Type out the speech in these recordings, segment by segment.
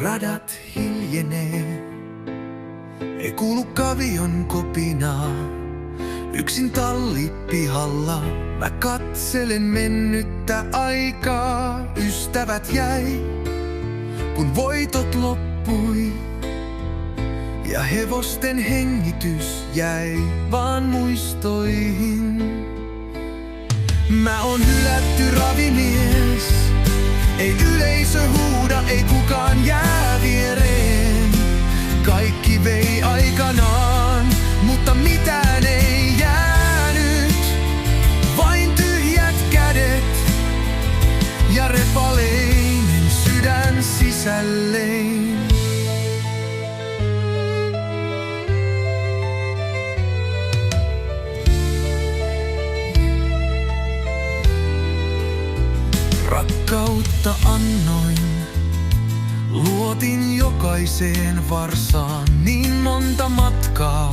radat hiljenee. Ei kuulu kavion kopinaa. Yksin tallipihalla mä katselen mennyttä aikaa. Ystävät jäi, kun voitot loppui. Ja hevosten hengitys jäi vaan muistoihin. Mä oon hylätty ravimies. Ei yleisö huuda, ei kukaan jää viereen. Kaikki vei aikanaan, mutta mitään ei jäänyt. Vain tyhjät kädet ja repaleinen sydän sisälleen. Rakkautta annoin, luotin jokaiseen varsaan. Niin monta matkaa,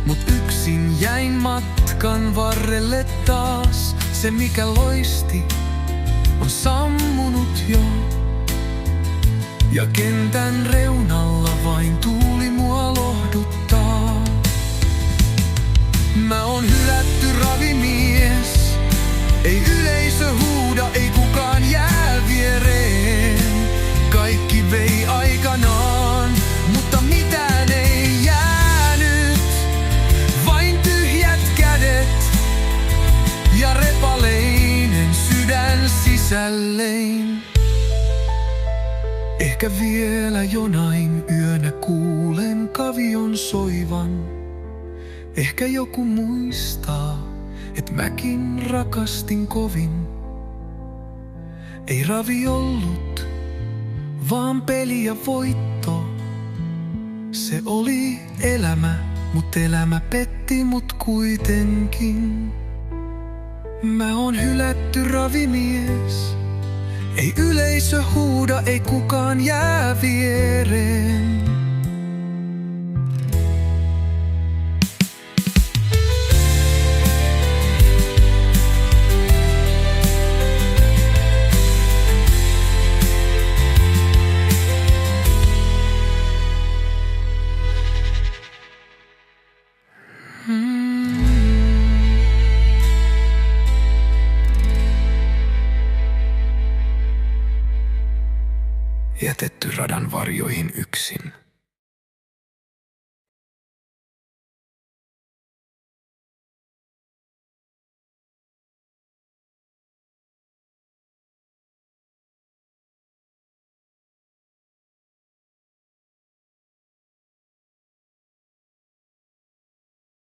mut yksin jäin matkan varrelle taas. Se mikä loisti, on sammunut jo. Ja kentän reunalla vain tuuli mua lohduttaa. Mä oon hylätty ravimies. Ei yleisö huuda, ei kukaan jää viereen. Kaikki vei aikanaan, mutta mitään ei jäänyt. Vain tyhjät kädet ja repaleinen sydän sisälleen. Ehkä vielä jonain yönä kuulen kavion soivan. Ehkä joku muistaa, et mäkin rakastin kovin. Ei ravi ollut, vaan peli ja voitto. Se oli elämä, mut elämä petti mut kuitenkin. Mä oon hylätty ravimies. Ei yleisö huuda, ei kukaan jää viereen. Jätetty radan varjoihin yksin.